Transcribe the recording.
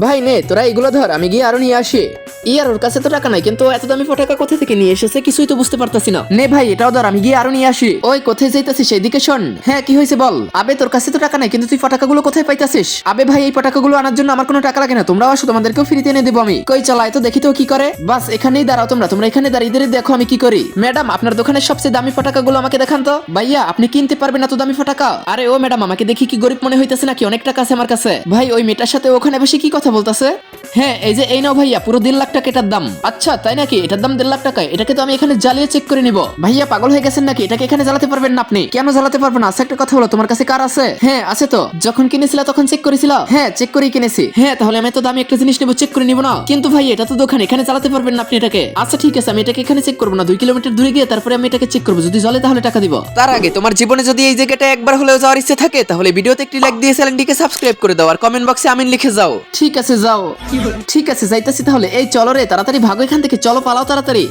ভাই নে তোরা এগুলো ধর, আমি গিয়ে আরো নিয়ে আসি। ইয়ার ওর কাছে তো টাকা নাই, কিন্তু এত দামি পটাকা কোথা থেকে নিয়ে এসেছে কিছুই তো বুঝতে পারতাছি না। নে ভাই এটাও ধর, আমি গিয়ে আরো নিয়ে আসি। ওই কোথায় যাইতাছিস, সেদিকে শোন। হ্যাঁ কি হয়েছে বল। আবে তোর কাছে তো টাকা নাই, কিন্তু তুই পটাকাগুলো কোথায় পাইতাছিস? আবে ভাই এই পটাকাগুলো আনার জন্য আমার কোনো টাকা লাগে না, তোমরাও আসো, তোমাদেরকেও ফ্রিতে এনে দেবো আমি। কই চালাই তো দেখি তো কি করে। বাস এখানেই দাঁড়াও তোমরা, তোমরা এখানে দাঁড়িয়ে দেখো আমি কি করি। ম্যাডাম আপনার দোকানের সবচেয়ে দামি পটাকাগুলো আমাকে দেখান তো। ভাইয়া আপনি কিনতে পারবেন না তো দামি পটাকা? আরে ও ম্যাডাম আমাকে দেখি কি গরিব মনে হইতাছে নাকি? অনেক টাকা আছে আমার কাছে। ভাই ওই মেয়েটার সাথে ওখানে বসে কি কথা বলতাছে? হ্যাঁ এই যে এই নাও ভাইয়া, পুরো 1.5 লাখ টাকা এটার দাম। আচ্ছা তাই নাকি? এটার দাম 1.5 লাখ টাকা? এটাকে তো আমি এখানে জ্বালিয়ে চেক করে নিব। ভাইয়া পাগল হয়ে গেছেন নাকি? এটাকে এখানে জ্বালাতে পারবেন না আপনি। কেন জ্বালাতে পারবেন না? আচ্ছা একটা কথা বলো, তোমার কাছে কার আছে? হ্যাঁ আছে তো। যখন কিনেছিলা তখন চেক করেছিলা? হ্যাঁ চেক করেই কিনেছি। হ্যাঁ তাহলে আমি তো দামি একটা জিনিস নেবো, চেক করে নিব না? কিন্তু ভাই এটা তো দোকান, এখানে জ্বালাতে পারবেন না আপনি এটাকে। আচ্ছা ঠিক আছে, আমি এটাকে এখানে চেক করবো না, 2 কিলোমিটার দূরে গিয়ে তারপরে আমি এটাকে চেক করবো, যদি জ্বলে তাহলে টাকা দিব। তার আগে তোমার জীবনে যদি এই জায়গাটা একবার হলেও যাওয়ার ইচ্ছে থাকে তাহলে ভিডিওতে একটি লাইক দিয়ে চ্যানেলটিকে সাবস্ক্রাইব করে দাও আর কমেন্ট বক্সে আমিন লিখে যাও। ঠিক আছে যাও। ঠিক আছে যাইতাছি তাহলে। এই চলো রে তাড়াতাড়ি ভাগো এখান থেকে, চলো পালাও তাড়াতাড়ি।